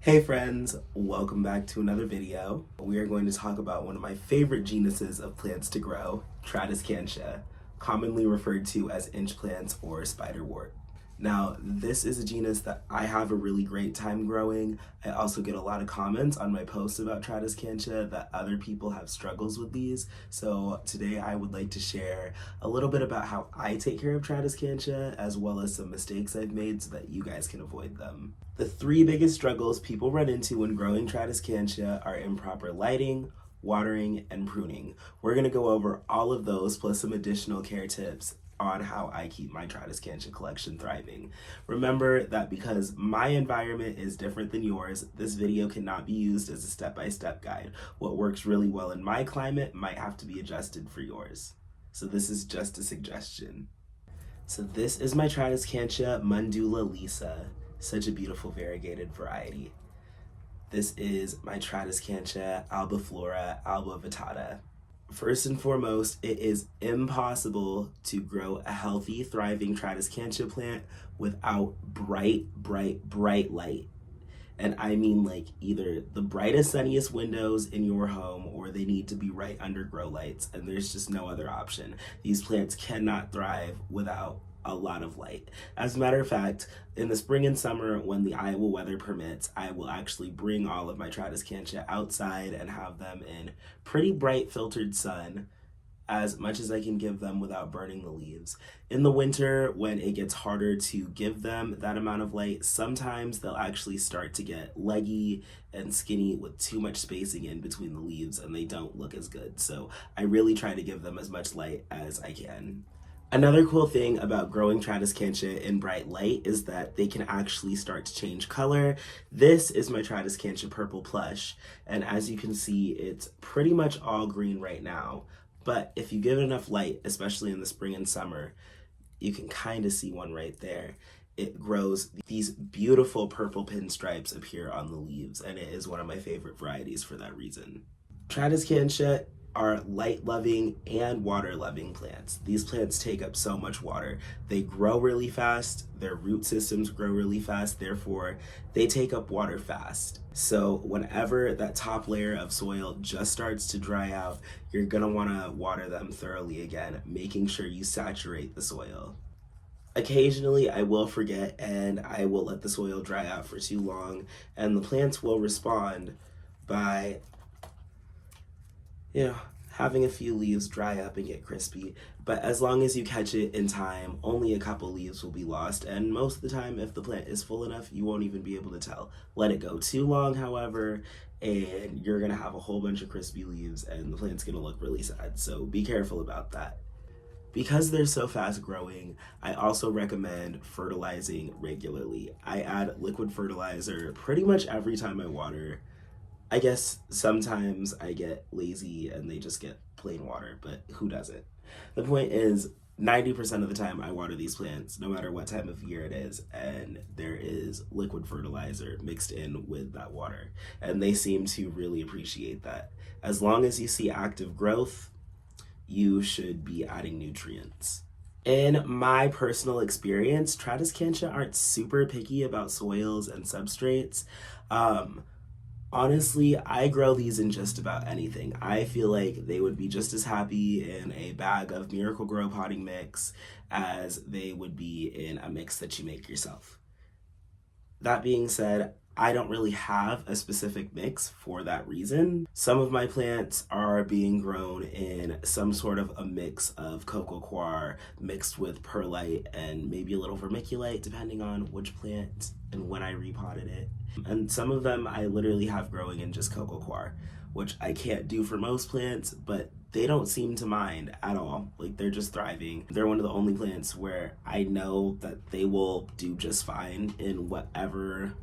Hey friends, welcome back to another video. We are going to talk about one of my favorite genuses of plants to grow, Tradescantia, commonly referred to as inch plants or spiderwort. Now, this is a genus that I have a really great time growing. I also get a lot of comments on my posts about Tradescantia that other people have struggles with these. So today I would like to share a little bit about how I take care of Tradescantia, as well as some mistakes I've made so that you guys can avoid them. The three biggest struggles people run into when growing Tradescantia are improper lighting, watering, and pruning. We're going to go over all of those plus some additional care tips on how I keep my Tradescantia collection thriving. Remember that because my environment is different than yours, this video cannot be used as a step-by-step guide. What works really well in my climate might have to be adjusted for yours. So this is just a suggestion. So this is my Tradescantia Mundula Lisa, such a beautiful variegated variety. This is my Tradescantia Albiflora albavitata. First and foremost, it is impossible to grow a healthy, thriving Tradescantia plant without bright light. And I mean like either the brightest, sunniest windows in your home, or they need to be right under grow lights, and there's just no other option. These plants cannot thrive without a lot of light. As a matter of fact, in the spring and summer, when the Iowa weather permits, I will actually bring all of my Tradescantia outside and have them in pretty bright filtered sun as much as I can give them without burning the leaves. In the winter, when it gets harder to give them that amount of light, sometimes they'll actually start to get leggy and skinny with too much spacing in between the leaves, and they don't look as good. So I really try to give them as much light as I can. Another cool thing about growing Tradescantia in bright light is that they can actually start to change color. This is my Tradescantia Purple Plush, and as you can see, it's pretty much all green right now. But if you give it enough light, especially in the spring and summer, you can kind of see one right there. It grows, these beautiful purple pinstripes appear on the leaves, and it is one of my favorite varieties for that reason. Tradescantia are light-loving and water-loving plants. These plants take up so much water. They grow really fast, their root systems grow really fast, therefore they take up water fast. So whenever that top layer of soil just starts to dry out, you're gonna wanna water them thoroughly again, making sure you saturate the soil. Occasionally I will forget and I will let the soil dry out for too long, and the plants will respond by having a few leaves dry up and get crispy. But as long as you catch it in time, only a couple leaves will be lost. And most of the time, if the plant is full enough, you won't even be able to tell. Let it go too long, however, and you're gonna have a whole bunch of crispy leaves and the plant's gonna look really sad. So be careful about that. Because they're so fast growing, I also recommend fertilizing regularly. I add liquid fertilizer pretty much every time I water. I guess sometimes I get lazy and they just get plain water, but who doesn't? The point is, 90% of the time I water these plants, no matter what time of year it is, and there is liquid fertilizer mixed in with that water. And they seem to really appreciate that. As long as you see active growth, you should be adding nutrients. In my personal experience, Tradescantia aren't super picky about soils and substrates. Honestly, I grow these in just about anything. I feel like they would be just as happy in a bag of Miracle Grow potting mix as they would be in a mix that you make yourself. That being said, I don't really have a specific mix for that reason. Some of my plants are being grown in some sort of a mix of coco coir mixed with perlite and maybe a little vermiculite, depending on which plant and when I repotted it. And some of them I literally have growing in just coco coir, which I can't do for most plants, but they don't seem to mind at all. Like, they're just thriving. They're one of the only plants where I know that they will do just fine in whatever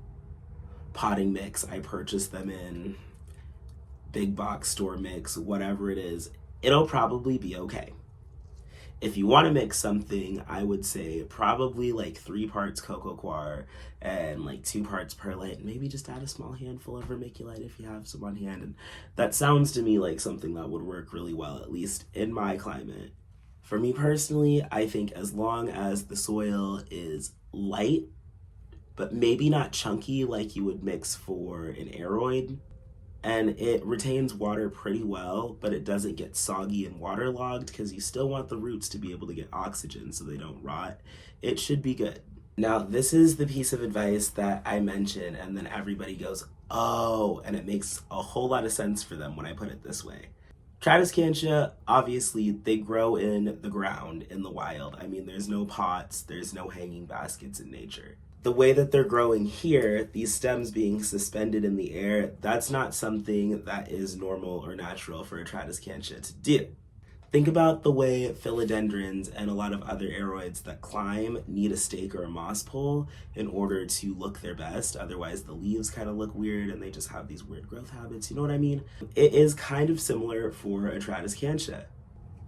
potting mix I purchase them in, big box store mix, whatever it is, it'll probably be okay. If you want to mix something, I would say probably like 3 parts coco coir and like 2 parts perlite, and maybe just add a small handful of vermiculite if you have some on hand. And that sounds to me like something that would work really well, at least in my climate. For me personally, I think as long as the soil is light but maybe not chunky like you would mix for an aroid. And it retains water pretty well, but it doesn't get soggy and waterlogged because you still want the roots to be able to get oxygen so they don't rot. It should be good. Now, this is the piece of advice that I mention, and then everybody goes, oh, and it makes a whole lot of sense for them when I put it this way. Tradescantia, obviously, they grow in the ground, in the wild. I mean, there's no pots, there's no hanging baskets in nature. The way that they're growing here, these stems being suspended in the air, that's not something that is normal or natural for a Tradescantia to do. Think about the way philodendrons and a lot of other aroids that climb need a stake or a moss pole in order to look their best. Otherwise, the leaves kind of look weird and they just have these weird growth habits. You know what I mean? It is kind of similar for a Tradescantia.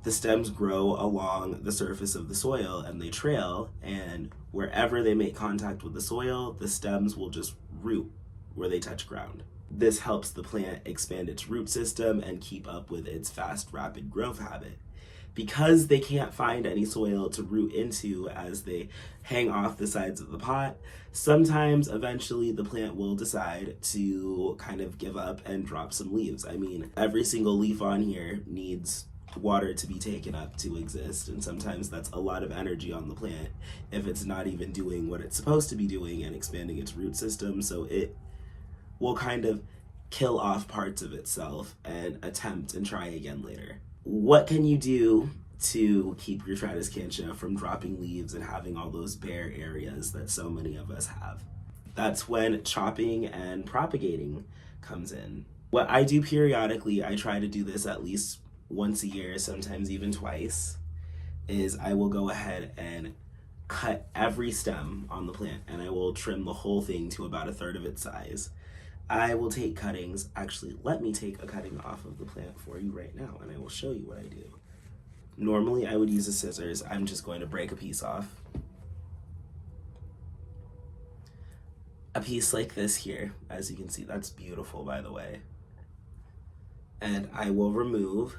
The stems grow along the surface of the soil and they trail, and wherever they make contact with the soil, the stems will just root where they touch ground. This helps the plant expand its root system and keep up with its fast, rapid growth habit. Because they can't find any soil to root into as they hang off the sides of the pot, sometimes eventually the plant will decide to kind of give up and drop some leaves. I mean, every single leaf on here needs water to be taken up to exist, and sometimes that's a lot of energy on the plant if it's not even doing what it's supposed to be doing and expanding its root system, so it will kind of kill off parts of itself and attempt and try again later. What can you do to keep your Tradescantia from dropping leaves and having all those bare areas that so many of us have? That's when chopping and propagating comes in. What I do periodically, I try to do this at least once a year, sometimes even twice, is I will go ahead and cut every stem on the plant and I will trim the whole thing to about 1/3 of its size. I will take cuttings. Actually, let me take a cutting off of the plant for you right now and I will show you what I do. Normally I would use a scissors. I'm just going to break a piece off. A piece like this here, as you can see, that's beautiful, by the way. And I will remove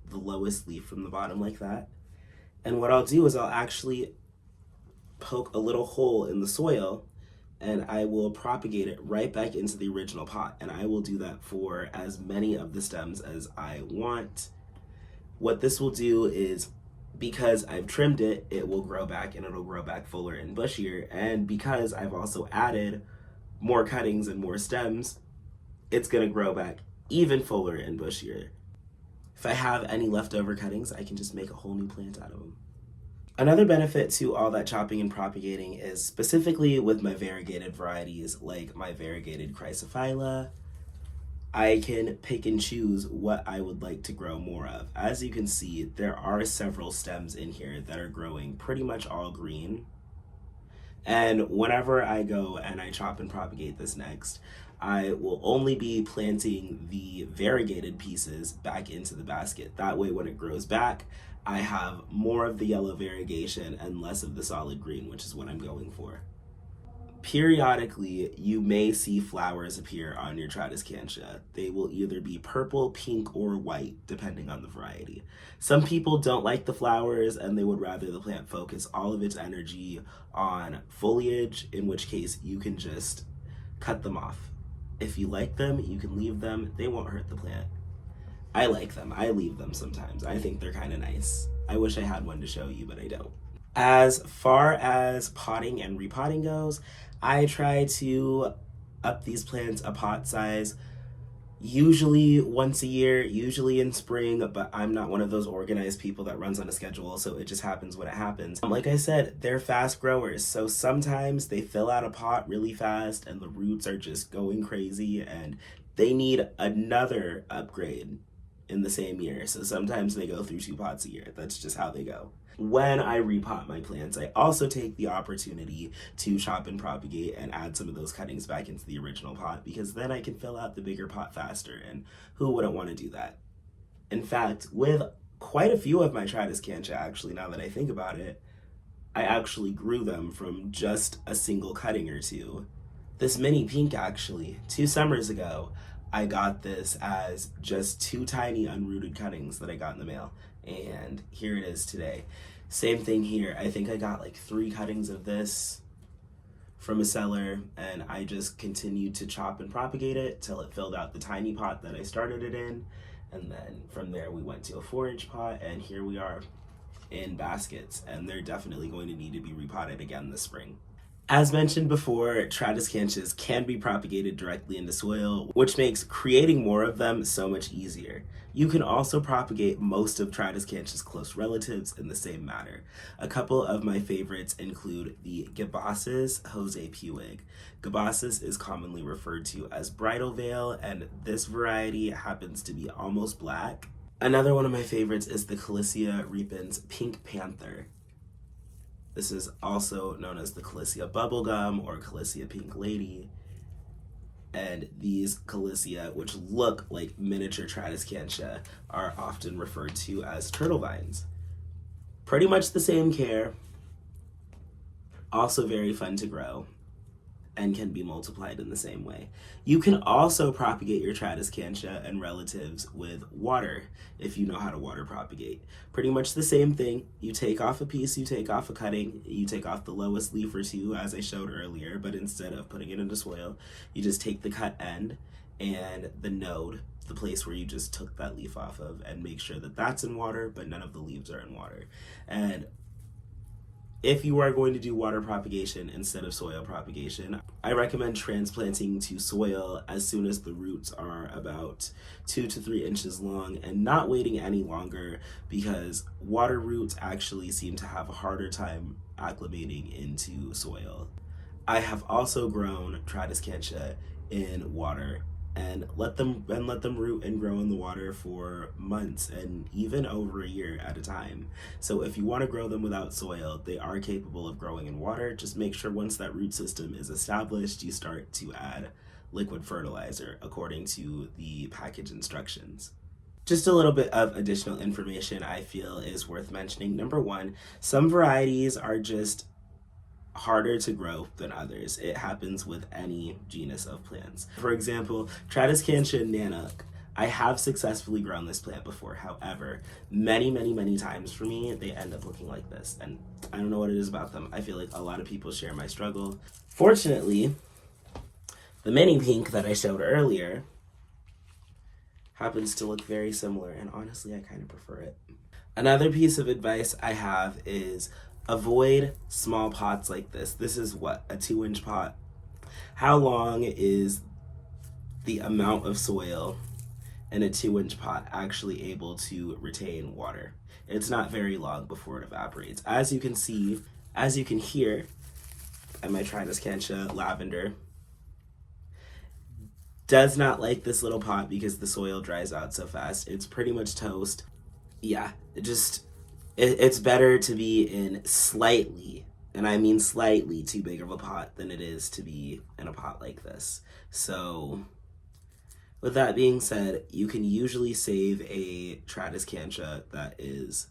the lowest leaf from the bottom like that. And what I'll do is I'll actually poke a little hole in the soil and I will propagate it right back into the original pot. And I will do that for as many of the stems as I want. What this will do is, because I've trimmed it, it will grow back and it'll grow back fuller and bushier. And because I've also added more cuttings and more stems, it's gonna grow back even fuller and bushier. If I have any leftover cuttings, I can just make a whole new plant out of them. Another benefit to all that chopping and propagating is specifically with my variegated varieties, like my variegated Chrysophylla, I can pick and choose what I would like to grow more of. As you can see, there are several stems in here that are growing pretty much all green. And whenever I go and I chop and propagate this next, I will only be planting the variegated pieces back into the basket. That way when it grows back, I have more of the yellow variegation and less of the solid green, which is what I'm going for. Periodically, you may see flowers appear on your Tradescantia. They will either be purple, pink, or white, depending on the variety. Some people don't like the flowers and they would rather the plant focus all of its energy on foliage, in which case you can just cut them off. If you like them, you can leave them. They won't hurt the plant. I like them. I leave them sometimes. I think they're kind of nice. I wish I had one to show you, but I don't. As far as potting and repotting goes, I try to up these plants a pot size usually once a year, usually in spring, but I'm not one of those organized people that runs on a schedule, so it just happens when it happens. Like I said, they're fast growers, so sometimes they fill out a pot really fast and the roots are just going crazy and they need another upgrade in the same year. So sometimes they go through 2 pots a year. That's just how they go. When I repot my plants, I also take the opportunity to chop and propagate and add some of those cuttings back into the original pot, because then I can fill out the bigger pot faster, and who wouldn't want to do that? In fact, with quite a few of my Tradescantia, actually, now that I think about it, I actually grew them from just a single cutting or two. This mini pink, actually, 2 summers ago, I got this as just 2 tiny unrooted cuttings that I got in the mail, and here it is today. Same thing here. I think I got like 3 cuttings of this from a cellar, and I just continued to chop and propagate it till it filled out the tiny pot that I started it in. And then from there we went to a 4-inch pot, and here we are in baskets, and they're definitely going to need to be repotted again this spring. As mentioned before, Tradescantias can be propagated directly into soil, which makes creating more of them so much easier. You can also propagate most of Tradescantia's close relatives in the same manner. A couple of my favorites include the Gibbasis Jose Puig. Gibbasis is commonly referred to as bridal veil, and this variety happens to be almost black. Another one of my favorites is the Calicia repens Pink Panther. This is also known as the Calicia Bubblegum or Calicia Pink Lady. And these Calicia, which look like miniature Tradescantia, are often referred to as turtle vines. Pretty much the same care, also very fun to grow, and can be multiplied in the same way. You can also propagate your Tradescantia and relatives with water if you know how to water propagate. Pretty much the same thing. You take off a piece, you take off a cutting, you take off the lowest leaf or two as I showed earlier, but instead of putting it into soil, you just take the cut end and the node, the place where you just took that leaf off of, and make sure that that's in water, but none of the leaves are in water. And if you are going to do water propagation instead of soil propagation, I recommend transplanting to soil as soon as the roots are about 2 to 3 inches long and not waiting any longer, because water roots actually seem to have a harder time acclimating into soil. I have also grown Tradescantia in water and let them root and grow in the water for months and even over a year at a time. So if you want to grow them without soil, they are capable of growing in water. Just make sure once that root system is established, you start to add liquid fertilizer according to the package instructions. Just a little bit of additional information I feel is worth mentioning. Number one, some varieties are just harder to grow than others. It happens with any genus of plants. For example, Tradescantia nanuk. I have successfully grown this plant before. However, many times for me, they end up looking like this. And I don't know what it is about them. I feel like a lot of people share my struggle. Fortunately, the mini pink that I showed earlier happens to look very similar, and honestly, I kind of prefer it. Another piece of advice I have is avoid small pots like this. This is what, a 2-inch pot? How long is the amount of soil in a 2-inch pot actually able to retain water? It's not very long before it evaporates. As you can see, as you can hear, I might try this Tradescantia lavender does not like this little pot because the soil dries out so fast. It's pretty much toast. Yeah, it's better to be in slightly, and I mean slightly, too big of a pot than it is to be in a pot like this. So with that being said, you can usually save a Tradescantia that is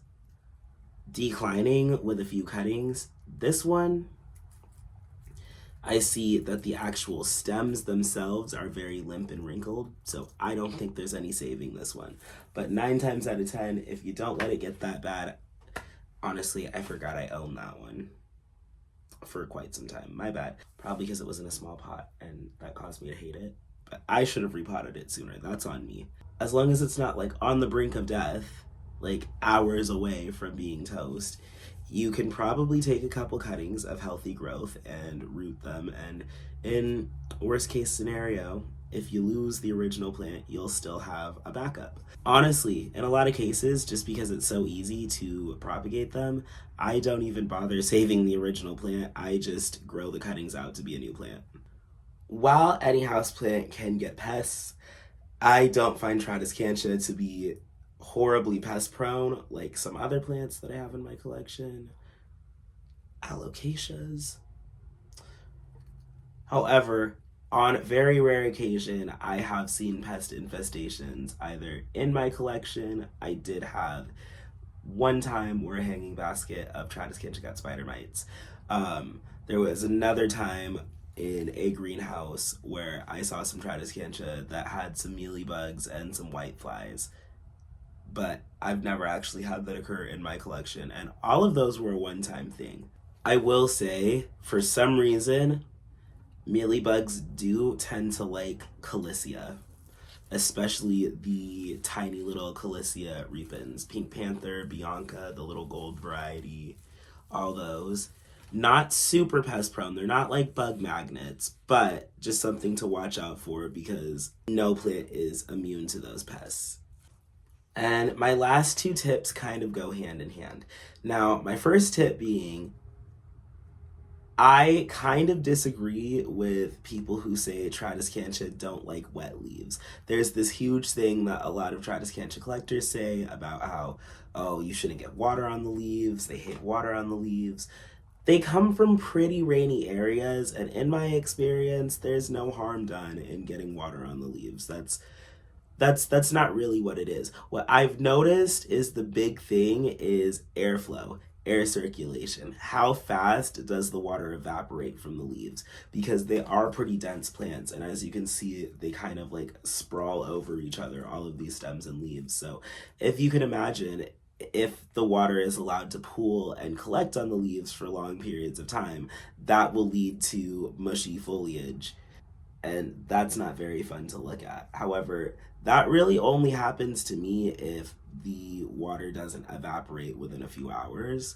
declining with a few cuttings. This one, I see that the actual stems themselves are very limp and wrinkled, so I don't think there's any saving this one. But 9 times out of 10, if you don't let it get that bad, honestly, I forgot I owned that one for quite some time. My bad. Probably because it was in a small pot and that caused me to hate it. But I should have repotted it sooner. That's on me. As long as it's not like on the brink of death, like hours away from being toast, you can probably take a couple cuttings of healthy growth and root them. And in worst case scenario, if you lose the original plant, you'll still have a backup. Honestly, in a lot of cases, just because it's so easy to propagate them, I don't even bother saving the original plant. I just grow the cuttings out to be a new plant. While any houseplant can get pests, I don't find Tradescantia to be horribly pest prone like some other plants that I have in my collection. Alocasias. However, on very rare occasion, I have seen pest infestations either in my collection. I did have one time where a hanging basket of Tradescantia got spider mites. There was another time in a greenhouse where I saw some Tradescantia that had some mealybugs and some white flies. But I've never actually had that occur in my collection, and all of those were a one-time thing. I will say, for some reason, Mealybugs do tend to like Calicia, especially the tiny little Calicia repens. Pink Panther, Bianca, the little gold variety, all those. Not super pest prone. They're not like bug magnets, but just something to watch out for because no plant is immune to those pests. And my last two tips kind of go hand in hand. Now, my first tip being I kind of disagree with people who say Tradescantia don't like wet leaves. There's this huge thing that a lot of Tradescantia collectors say about how, oh, you shouldn't get water on the leaves. They hate water on the leaves. They come from pretty rainy areas, and in my experience, there's no harm done in getting water on the leaves. That's not really what it is. What I've noticed is the big thing is airflow, air circulation. How fast does the water evaporate from the leaves? Because they are pretty dense plants, and as you can see, they kind of like sprawl over each other, all of these stems and leaves. So if you can imagine, if the water is allowed to pool and collect on the leaves for long periods of time, that will lead to mushy foliage, and that's not very fun to look at. However, that really only happens to me if the water doesn't evaporate within a few hours.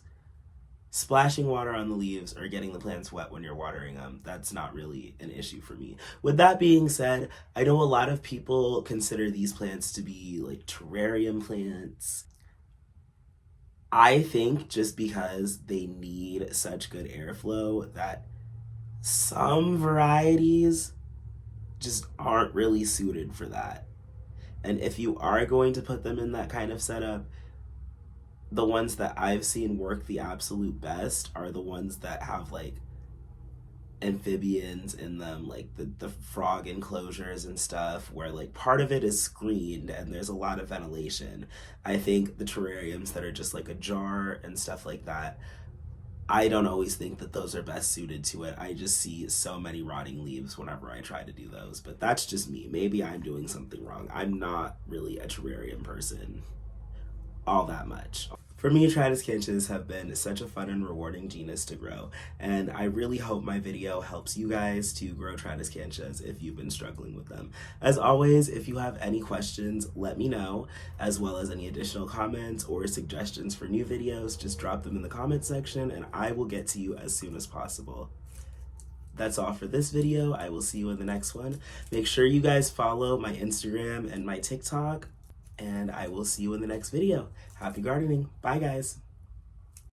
Splashing water on the leaves or getting the plants wet when you're watering them, that's not really an issue for me. With that being said, I know a lot of people consider these plants to be like terrarium plants. I think just because they need such good airflow that some varieties just aren't really suited for that. And if you are going to put them in that kind of setup, the ones that I've seen work the absolute best are the ones that have like amphibians in them, like the frog enclosures and stuff, where like part of it is screened and there's a lot of ventilation. I think the terrariums that are just like a jar and stuff like that, I don't always think that those are best suited to it. I just see so many rotting leaves whenever I try to do those, but that's just me. Maybe I'm doing something wrong. I'm not really a terrarium person all that much. For me, Tradescantias have been such a fun and rewarding genus to grow, and I really hope my video helps you guys to grow Tradescantias if you've been struggling with them. As always, if you have any questions, let me know, as well as any additional comments or suggestions for new videos, just drop them in the comment section and I will get to you as soon as possible. That's all for this video. I will see you in the next one. Make sure you guys follow my Instagram and my TikTok, and I will see you in the next video. Happy gardening. Bye, guys.